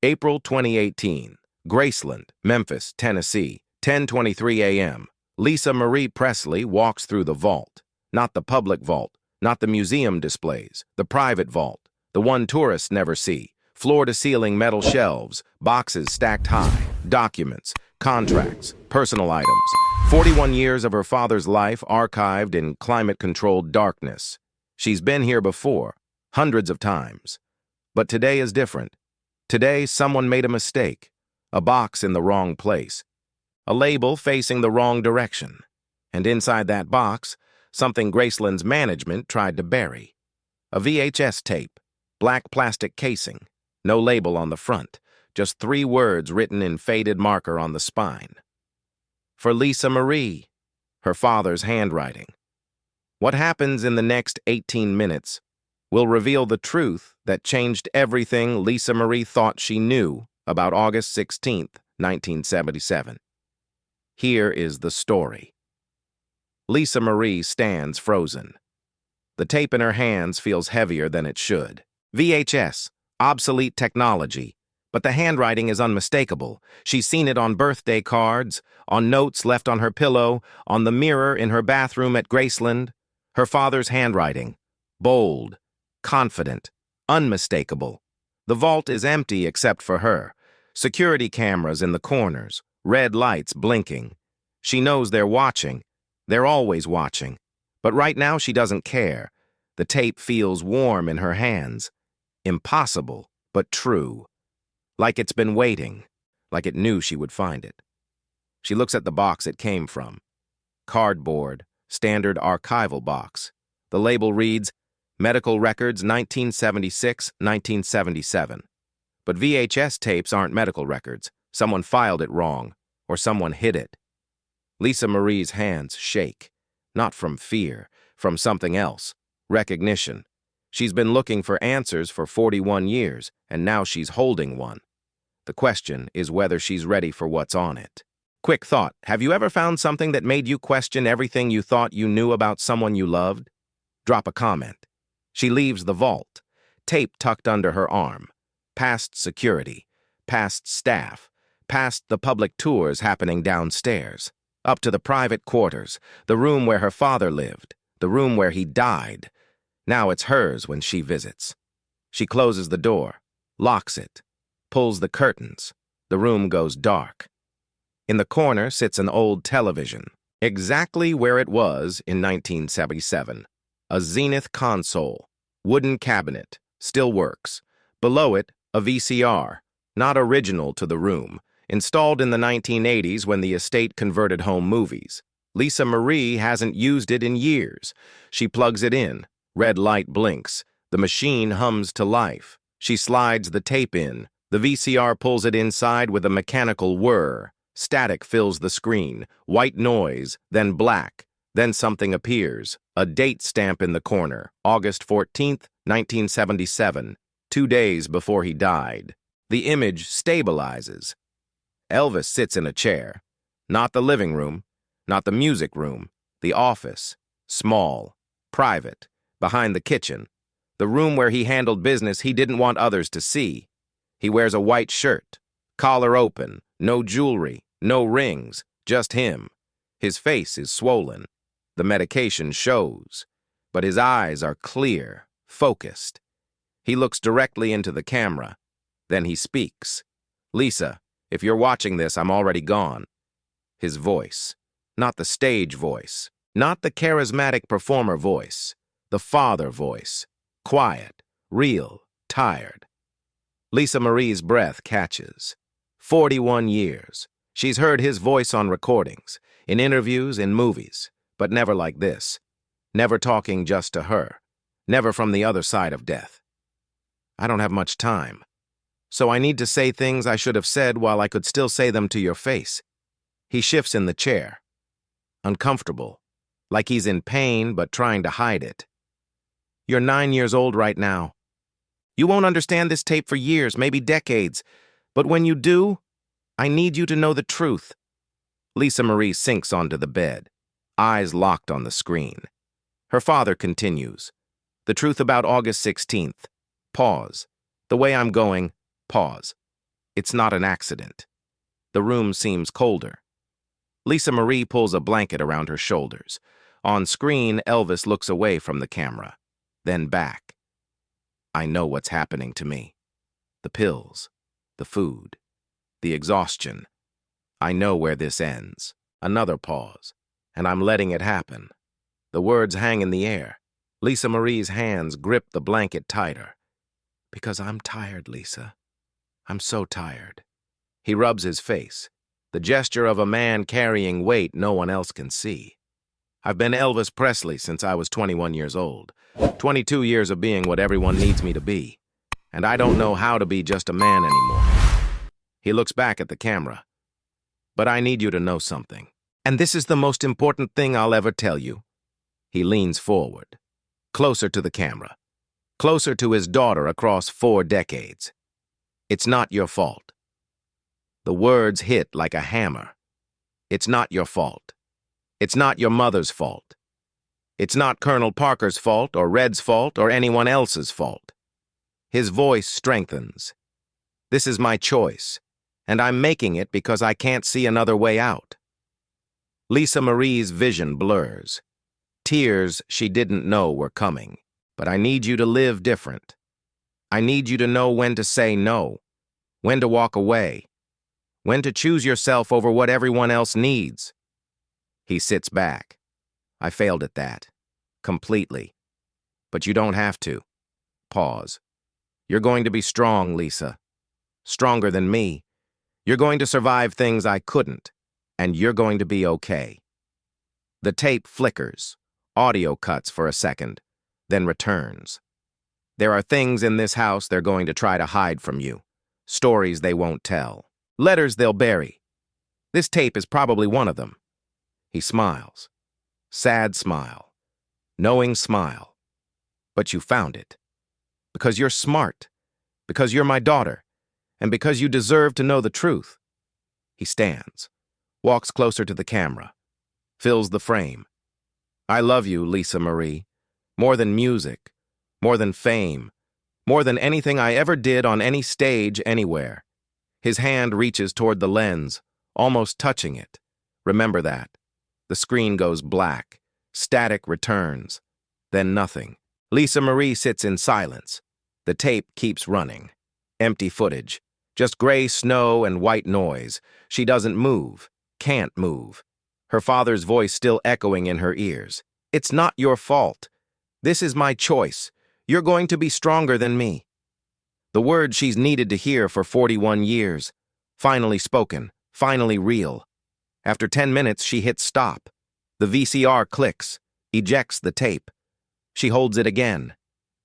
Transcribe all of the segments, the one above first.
April 2018, Graceland, Memphis, Tennessee, 10:23 a.m. Lisa Marie Presley walks through the vault. Not the public vault, not the museum displays, the private vault, the one tourists never see. Floor-to-ceiling metal shelves, boxes stacked high, documents, contracts, personal items. 41 years of her father's life archived in climate-controlled darkness. She's been here before, hundreds of times. But today is different. Today, someone made a mistake. A box in the wrong place. A label facing the wrong direction. And inside that box, something Graceland's management tried to bury. A VHS tape, black plastic casing, no label on the front, just 3 words written in faded marker on the spine. For Lisa Marie, her father's handwriting. What happens in the next 18 minutes will reveal the truth that changed everything Lisa Marie thought she knew about August 16, 1977. Here is the story. Lisa Marie stands frozen. The tape in her hands feels heavier than it should. VHS, obsolete technology, but the handwriting is unmistakable. She's seen it on birthday cards, on notes left on her pillow, on the mirror in her bathroom at Graceland. Her father's handwriting, bold, confident, unmistakable. The vault is empty except for her. Security cameras in the corners, red lights blinking. She knows they're watching. They're always watching. But right now she doesn't care. The tape feels warm in her hands. Impossible, but true. Like it's been waiting. Like it knew she would find it. She looks at the box it came from. Cardboard, standard archival box. The label reads, Medical Records 1976-1977. But VHS tapes aren't medical records. Someone filed it wrong, or someone hid it. Lisa Marie's hands shake. Not from fear, from something else. Recognition. She's been looking for answers for 41 years, and now she's holding one. The question is whether she's ready for what's on it. Quick thought, have you ever found something that made you question everything you thought you knew about someone you loved? Drop a comment. She leaves the vault, tape tucked under her arm, past security, past staff, past the public tours happening downstairs, up to the private quarters, the room where her father lived, the room where he died. Now it's hers when she visits. She closes the door, locks it, pulls the curtains. The room goes dark. In the corner sits an old television, exactly where it was in 1977. A Zenith console, wooden cabinet, still works. Below it, a VCR, not original to the room, installed in the 1980s when the estate converted home movies. Lisa Marie hasn't used it in years. She plugs it in. Red light blinks. The machine hums to life. She slides the tape in. The VCR pulls it inside with a mechanical whir. Static fills the screen. White noise, then black. Then something appears. A date stamp in the corner. August 14th, 1977. 2 days before he died. The image stabilizes. Elvis sits in a chair. Not the living room. Not the music room. The office. Small. Private. Behind the kitchen. The room where he handled business he didn't want others to see. He wears a white shirt. Collar open. No jewelry. No rings. Just him. His face is swollen. The medication shows. But his eyes are clear, focused. He looks directly into the camera. Then he speaks. Lisa, if you're watching this, I'm already gone. His voice. Not the stage voice. Not the charismatic performer voice. The father voice. Quiet, real, tired. Lisa Marie's breath catches. 41 years. She's heard his voice on recordings, in interviews, in movies, but never like this. Never talking just to her. Never from the other side of death. I don't have much time. So I need to say things I should have said while I could still say them to your face. He shifts in the chair. Uncomfortable. Like he's in pain but trying to hide it. You're 9 years old right now. You won't understand this tape for years, maybe decades. But when you do, I need you to know the truth. Lisa Marie sinks onto the bed, eyes locked on the screen. Her father continues. The truth about August 16th. Pause. The way I'm going, pause. It's not an accident. The room seems colder. Lisa Marie pulls a blanket around her shoulders. On screen, Elvis looks away from the camera, then back. I know what's happening to me. The pills, the food, the exhaustion. I know where this ends. Another pause, and I'm letting it happen. The words hang in the air. Lisa Marie's hands grip the blanket tighter. Because I'm tired, Lisa. I'm so tired. He rubs his face, the gesture of a man carrying weight no one else can see. I've been Elvis Presley since I was 21 years old. 22 years of being what everyone needs me to be. And I don't know how to be just a man anymore. He looks back at the camera. But I need you to know something. And this is the most important thing I'll ever tell you. He leans forward, closer to the camera, closer to his daughter across 4 decades. It's not your fault. The words hit like a hammer. It's not your fault. It's not your mother's fault. It's not Colonel Parker's fault or Red's fault or anyone else's fault. His voice strengthens. This is my choice, and I'm making it because I can't see another way out. Lisa Marie's vision blurs. Tears she didn't know were coming. But I need you to live different. I need you to know when to say no, when to walk away, when to choose yourself over what everyone else needs. He sits back. I failed at that. Completely. But you don't have to. Pause. You're going to be strong, Lisa. Stronger than me. You're going to survive things I couldn't, and you're going to be okay. The tape flickers. Audio cuts for a second, then returns. There are things in this house they're going to try to hide from you. Stories they won't tell. Letters they'll bury. This tape is probably one of them. He smiles. Sad smile. Knowing smile. But you found it. Because you're smart. Because you're my daughter. And because you deserve to know the truth. He stands. Walks closer to the camera. Fills the frame. I love you, Lisa Marie. More than music. More than fame. More than anything I ever did on any stage anywhere. His hand reaches toward the lens, almost touching it. Remember that. The screen goes black. Static returns. Then nothing. Lisa Marie sits in silence. The tape keeps running. Empty footage. Just gray snow and white noise. She doesn't move. Can't move. Her father's voice still echoing in her ears. It's not your fault. This is my choice. You're going to be stronger than me. The words she's needed to hear for 41 years. Finally spoken. Finally real. After 10 minutes, she hits stop. The VCR clicks. Ejects the tape. She holds it again.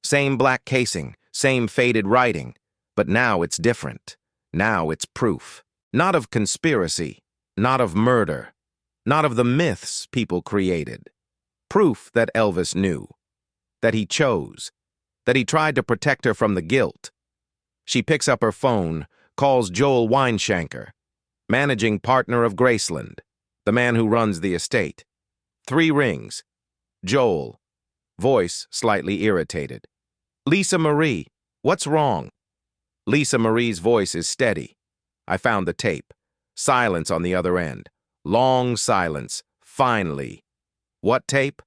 Same black casing. Same faded writing. But now it's different. Now it's proof. Not of conspiracy. Not of murder. Not of the myths people created. Proof that Elvis knew. That he chose. That he tried to protect her from the guilt. She picks up her phone, calls Joel Weinshanker, managing partner of Graceland, the man who runs the estate. 3 rings. Joel. Voice slightly irritated. Lisa Marie, what's wrong? Lisa Marie's voice is steady. I found the tape. Silence on the other end. Long silence. Finally. What tape?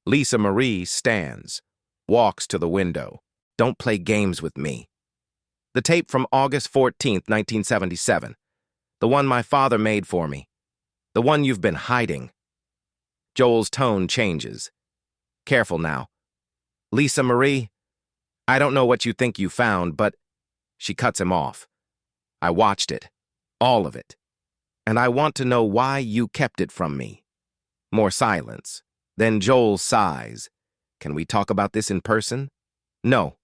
Lisa Marie stands. Walks to the window. Don't play games with me. The tape from August 14th, 1977. The one my father made for me. The one you've been hiding. Joel's tone changes. Careful now. Lisa Marie, I don't know what you think you found, but... She cuts him off. I watched it. All of it. And I want to know why you kept it from me. More silence. Then Joel sighs. Can we talk about this in person? No.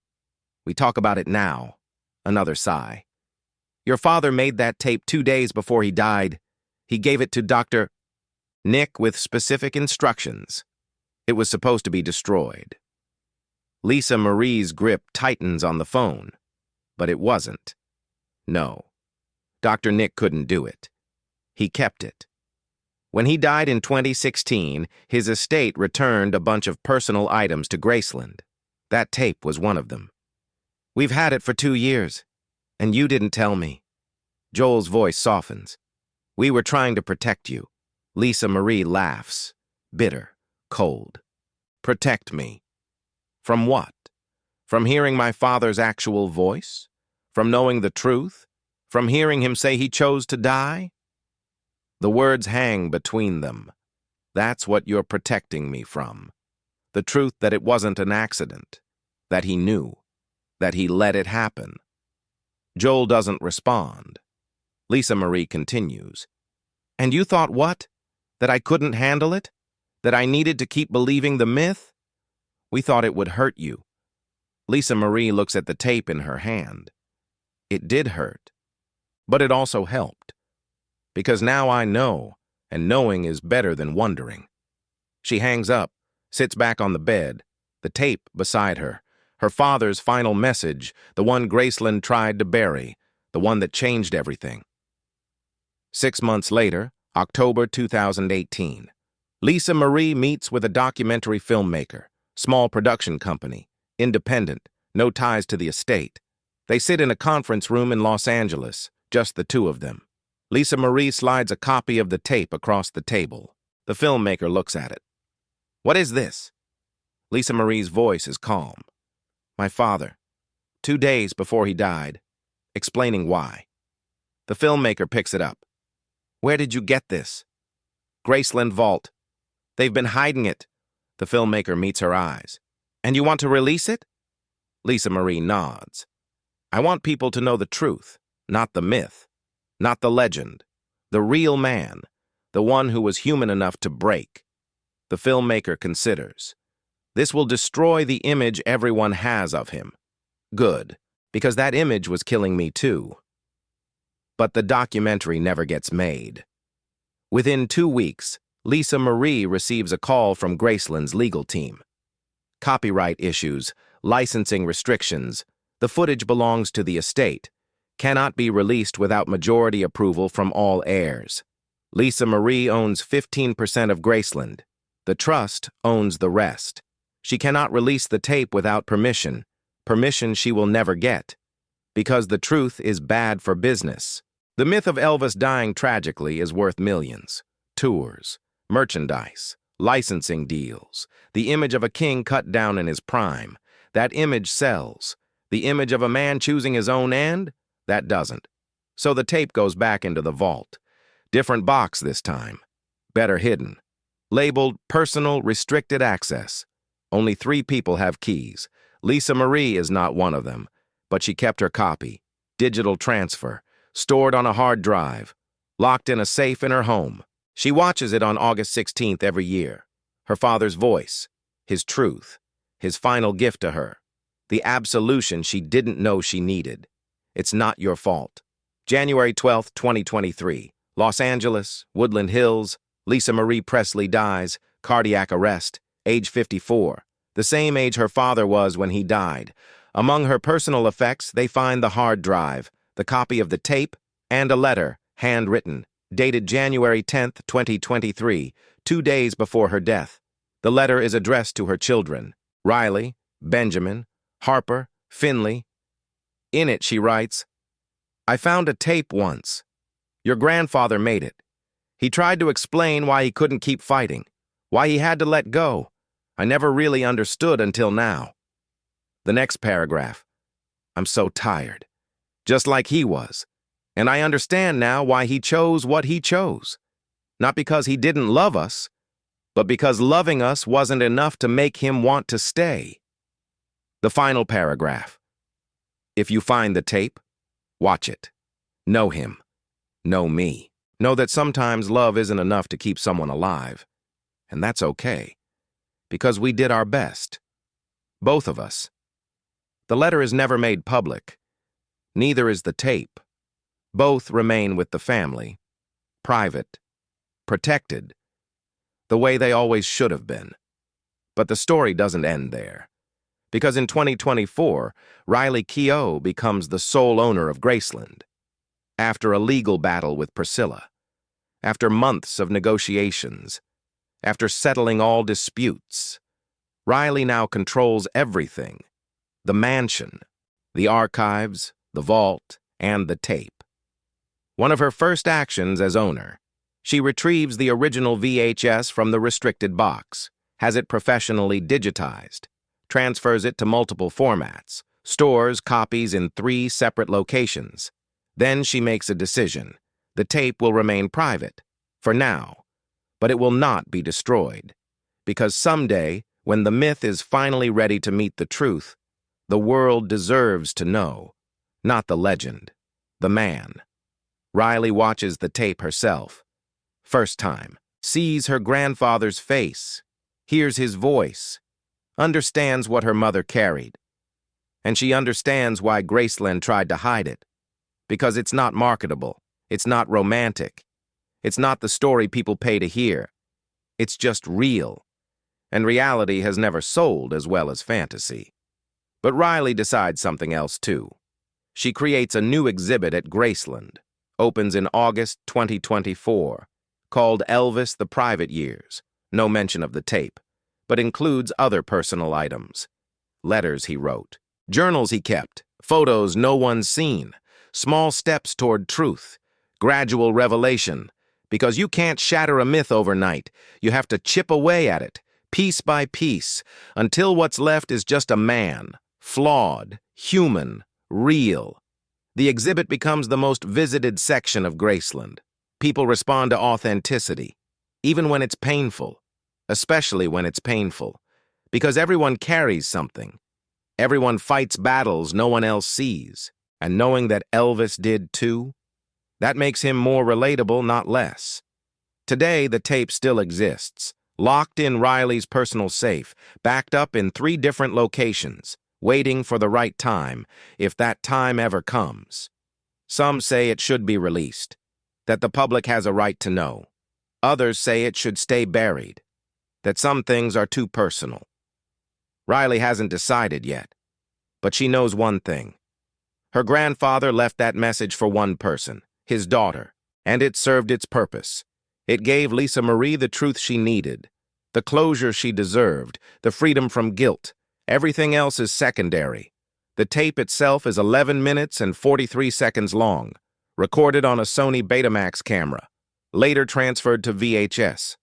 We talk about it now. Another sigh. Your father made that tape 2 days before he died. He gave it to Dr. Nick with specific instructions. It was supposed to be destroyed. Lisa Marie's grip tightens on the phone. But it wasn't. No. Dr. Nick couldn't do it. He kept it. When he died in 2016, his estate returned a bunch of personal items to Graceland. That tape was one of them. We've had it for 2 years, and you didn't tell me. Joel's voice softens. We were trying to protect you. Lisa Marie laughs, bitter, cold. Protect me. From what? From hearing my father's actual voice? From knowing the truth? From hearing him say he chose to die? The words hang between them. That's what you're protecting me from. The truth that it wasn't an accident, that he knew, that he let it happen. Joel doesn't respond. Lisa Marie continues. And you thought what? That I couldn't handle it? That I needed to keep believing the myth? We thought it would hurt you. Lisa Marie looks at the tape in her hand. It did hurt, but it also helped. Because now I know, and knowing is better than wondering. She hangs up, sits back on the bed, the tape beside her, her father's final message, the one Graceland tried to bury, the one that changed everything. 6 months later, October 2018, Lisa Marie meets with a documentary filmmaker, small production company, independent, no ties to the estate. They sit in a conference room in Los Angeles, just the two of them. Lisa Marie slides a copy of the tape across the table. The filmmaker looks at it. What is this? Lisa Marie's voice is calm. My father, 2 days before he died, explaining why. The filmmaker picks it up. Where did you get this? Graceland vault. They've been hiding it. The filmmaker meets her eyes. And you want to release it? Lisa Marie nods. I want people to know the truth, not the myth, not the legend, the real man, the one who was human enough to break. The filmmaker considers. This will destroy the image everyone has of him. Good, because that image was killing me too. But the documentary never gets made. Within 2 weeks, Lisa Marie receives a call from Graceland's legal team. Copyright issues, licensing restrictions, the footage belongs to the estate, cannot be released without majority approval from all heirs. Lisa Marie owns 15% of Graceland. The trust owns the rest. She cannot release the tape without permission she will never get, because the truth is bad for business. The myth of Elvis dying tragically is worth millions. Tours, merchandise, licensing deals, the image of a king cut down in his prime. That image sells. The image of a man choosing his own end? That doesn't. So the tape goes back into the vault. Different box this time. Better hidden. Labeled Personal Restricted Access. Only 3 people have keys. Lisa Marie is not one of them, but she kept her copy. Digital transfer. Stored on a hard drive. Locked in a safe in her home. She watches it on August 16th every year. Her father's voice. His truth. His final gift to her. The absolution she didn't know she needed. It's not your fault. January 12th, 2023. Los Angeles, Woodland Hills. Lisa Marie Presley dies, cardiac arrest, age 54, the same age her father was when he died. Among her personal effects, they find the hard drive, the copy of the tape, and a letter, handwritten, dated January 10th, 2023, 2 days before her death. The letter is addressed to her children, Riley, Benjamin, Harper, Finley. In it, she writes, I found a tape once. Your grandfather made it. He tried to explain why he couldn't keep fighting, why he had to let go. I never really understood until now. The next paragraph. I'm so tired. Just like he was. And I understand now why he chose what he chose. Not because he didn't love us, but because loving us wasn't enough to make him want to stay. The final paragraph. If you find the tape, watch it. Know him. Know me. Know that sometimes love isn't enough to keep someone alive. And that's okay. Because we did our best. Both of us. The letter is never made public. Neither is the tape. Both remain with the family. Private. Protected. The way they always should have been. But the story doesn't end there. Because in 2024, Riley Keough becomes the sole owner of Graceland. After a legal battle with Priscilla. After months of negotiations. After settling all disputes. Riley now controls everything. The mansion, the archives, the vault, and the tape. One of her first actions as owner, she retrieves the original VHS from the restricted box, has it professionally digitized, transfers it to multiple formats, stores copies in 3 separate locations. Then she makes a decision. The tape will remain private, for now, but it will not be destroyed. Because someday, when the myth is finally ready to meet the truth, the world deserves to know, not the legend, the man. Riley watches the tape herself. First time, sees her grandfather's face, hears his voice, understands what her mother carried. And she understands why Graceland tried to hide it. Because it's not marketable, it's not romantic, it's not the story people pay to hear. It's just real. And reality has never sold as well as fantasy. But Riley decides something else too. She creates a new exhibit at Graceland, opens in August 2024, called Elvis: The Private Years. No mention of the tape, but includes other personal items. Letters he wrote, journals he kept, photos no one's seen, small steps toward truth, gradual revelation. Because you can't shatter a myth overnight, you have to chip away at it, piece by piece, until what's left is just a man, flawed, human, real. The exhibit becomes the most visited section of Graceland. People respond to authenticity, even when it's painful, especially when it's painful, because everyone carries something. Everyone fights battles no one else sees, and knowing that Elvis did too, that makes him more relatable, not less. Today, the tape still exists, locked in Riley's personal safe, backed up in 3 different locations, waiting for the right time, if that time ever comes. Some say it should be released, that the public has a right to know. Others say it should stay buried, that some things are too personal. Riley hasn't decided yet, but she knows one thing. Her grandfather left that message for one person, his daughter, and it served its purpose. It gave Lisa Marie the truth she needed, the closure she deserved, the freedom from guilt. Everything else is secondary. The tape itself is 11 minutes and 43 seconds long, recorded on a Sony Betamax camera, later transferred to VHS.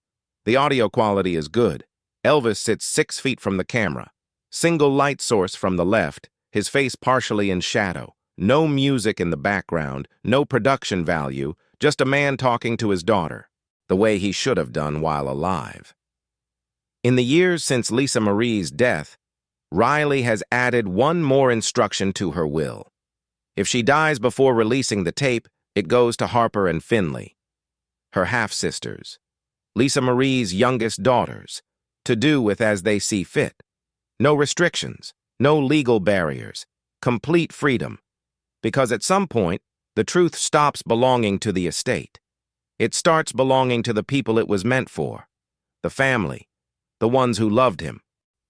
The audio quality is good. Elvis sits 6 feet from the camera. Single light source from the left, his face partially in shadow. No music in the background, no production value, just a man talking to his daughter, the way he should have done while alive. In the years since Lisa Marie's death, Riley has added one more instruction to her will. If she dies before releasing the tape, it goes to Harper and Finley, her half-sisters, Lisa Marie's youngest daughters, to do with as they see fit. No restrictions, no legal barriers, complete freedom. Because at some point, the truth stops belonging to the estate. It starts belonging to the people it was meant for, the family, the ones who loved him,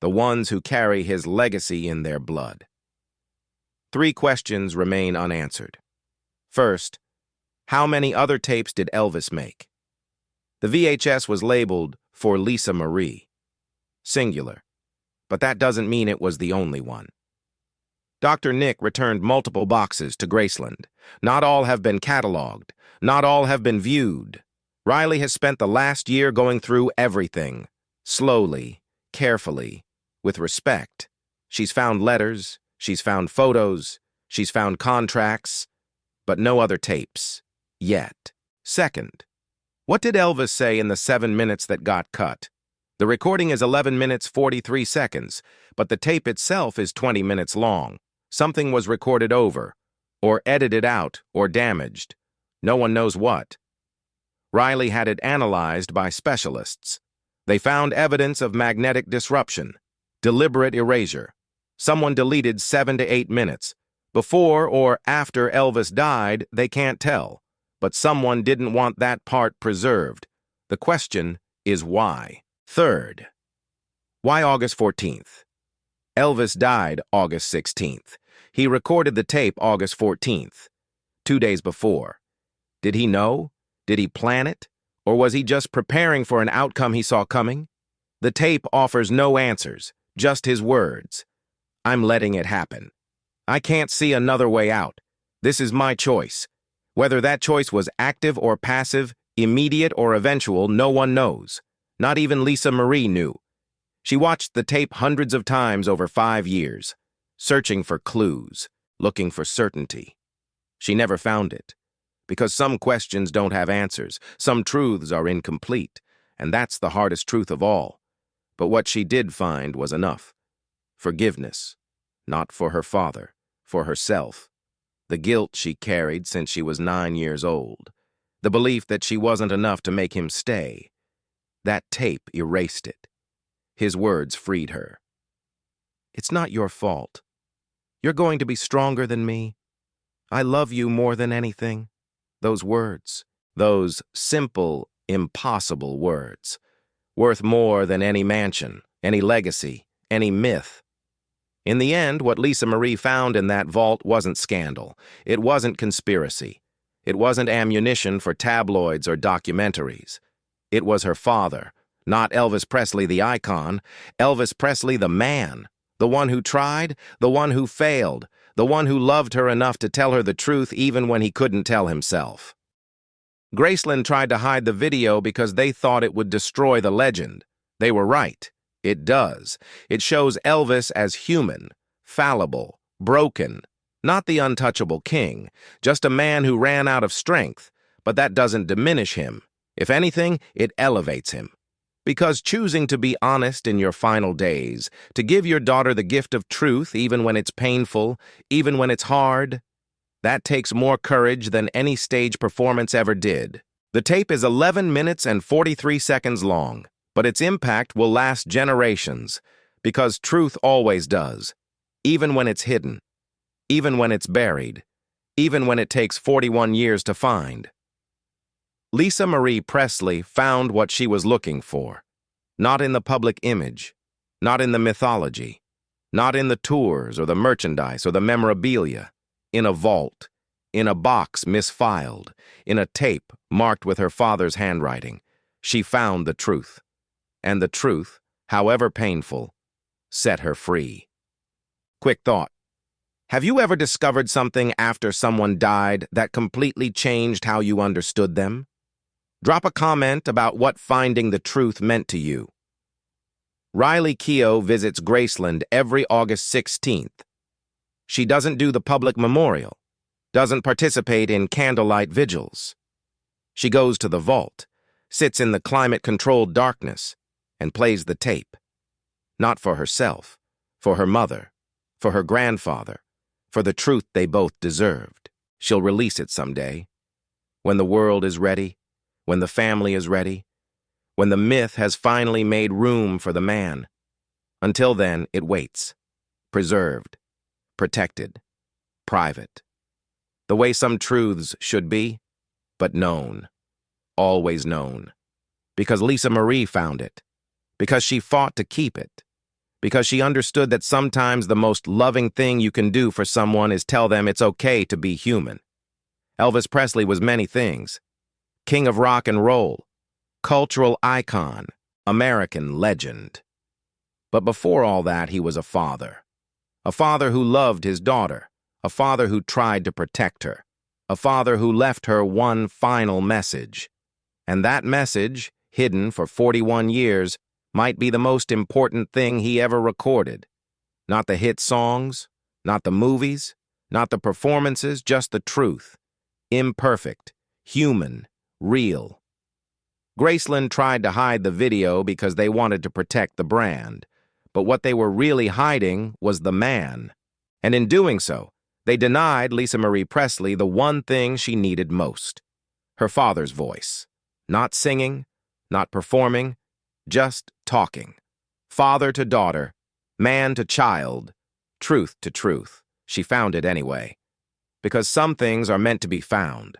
the ones who carry his legacy in their blood. 3 questions remain unanswered. First, how many other tapes did Elvis make? The VHS was labeled for Lisa Marie, singular, but that doesn't mean it was the only one. Dr. Nick returned multiple boxes to Graceland. Not all have been cataloged. Not all have been viewed. Riley has spent the last year going through everything, slowly, carefully, with respect. She's found letters, she's found photos, she's found contracts, but no other tapes, yet. Second, what did Elvis say in the 7 minutes that got cut? The recording is 11 minutes 43 seconds, but the tape itself is 20 minutes long. Something was recorded over, or edited out, or damaged. No one knows what. Riley had it analyzed by specialists. They found evidence of magnetic disruption, deliberate erasure. Someone deleted 7 to 8 minutes. Before or after Elvis died, they can't tell. But someone didn't want that part preserved. The question is why. Third, why August 14th? Elvis died August 16th. He recorded the tape August 14th, 2 days before. Did he know? Did he plan it? Or was he just preparing for an outcome he saw coming? The tape offers no answers, just his words. I'm letting it happen. I can't see another way out. This is my choice. Whether that choice was active or passive, immediate or eventual, no one knows. Not even Lisa Marie knew. She watched the tape hundreds of times over 5 years, searching for clues, looking for certainty. She never found it, because some questions don't have answers, some truths are incomplete, and that's the hardest truth of all. But what she did find was enough. Forgiveness, not for her father, for herself. The guilt she carried since she was 9 years old. The belief that she wasn't enough to make him stay. That tape erased it. His words freed her. It's not your fault. You're going to be stronger than me. I love you more than anything. Those words, those simple, impossible words, worth more than any mansion, any legacy, any myth. In the end, what Lisa Marie found in that vault wasn't scandal. It wasn't conspiracy. It wasn't ammunition for tabloids or documentaries. It was her father, not Elvis Presley the icon, Elvis Presley the man, the one who tried, the one who failed, the one who loved her enough to tell her the truth even when he couldn't tell himself. Graceland tried to hide the video because they thought it would destroy the legend. They were right. It does. It shows Elvis as human, fallible, broken, not the untouchable king, just a man who ran out of strength, but that doesn't diminish him. If anything, it elevates him. Because choosing to be honest in your final days, to give your daughter the gift of truth even when it's painful, even when it's hard, that takes more courage than any stage performance ever did. The tape is 11 minutes and 43 seconds long, but its impact will last generations, because truth always does, even when it's hidden, even when it's buried, even when it takes 41 years to find. Lisa Marie Presley found what she was looking for, not in the public image, not in the mythology, not in the tours or the merchandise or the memorabilia, in a vault, in a box misfiled, in a tape marked with her father's handwriting. She found the truth. And the truth, however painful, set her free. Quick thought. Have you ever discovered something after someone died that completely changed how you understood them? Drop a comment about what finding the truth meant to you. Riley Keough visits Graceland every August 16th. She doesn't do the public memorial, doesn't participate in candlelight vigils. She goes to the vault, sits in the climate-controlled darkness, and plays the tape. Not for herself, for her mother, for her grandfather, for the truth they both deserved. She'll release it someday. When the world is ready, when the family is ready, when the myth has finally made room for the man. Until then, it waits, preserved, protected, private. The way some truths should be, but known, always known. Because Lisa Marie found it. Because she fought to keep it. Because she understood that sometimes the most loving thing you can do for someone is tell them it's okay to be human. Elvis Presley was many things. King of rock and roll, cultural icon, American legend. But before all that, he was a father who loved his daughter, a father who tried to protect her, a father who left her one final message. And that message, hidden for 41 years, might be the most important thing he ever recorded. Not the hit songs, not the movies, not the performances, just the truth. Imperfect, human, real. Graceland tried to hide the video because they wanted to protect the brand, but what they were really hiding was the man. And in doing so, they denied Lisa Marie Presley the one thing she needed most: her father's voice. Not singing, not performing, just talking. Father to daughter, man to child, truth to truth. She found it anyway. Because some things are meant to be found.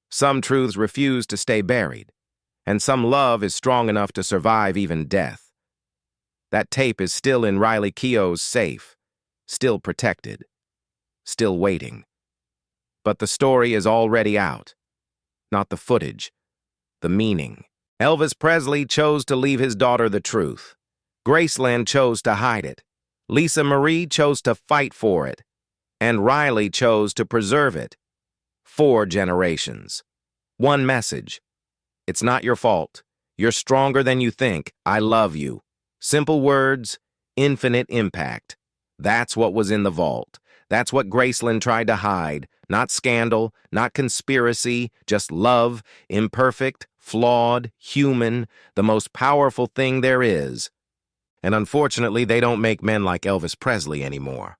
Some truths refuse to stay buried. And some love is strong enough to survive even death. That tape is still in Riley Keough's safe, still protected, still waiting. But the story is already out. Not the footage, the meaning. Elvis Presley chose to leave his daughter the truth. Graceland chose to hide it. Lisa Marie chose to fight for it. And Riley chose to preserve it. 4 generations. One message. It's not your fault. You're stronger than you think. I love you. Simple words, infinite impact. That's what was in the vault. That's what Graceland tried to hide. Not scandal, not conspiracy, just love, imperfect, flawed, human, the most powerful thing there is. And unfortunately, they don't make men like Elvis Presley anymore.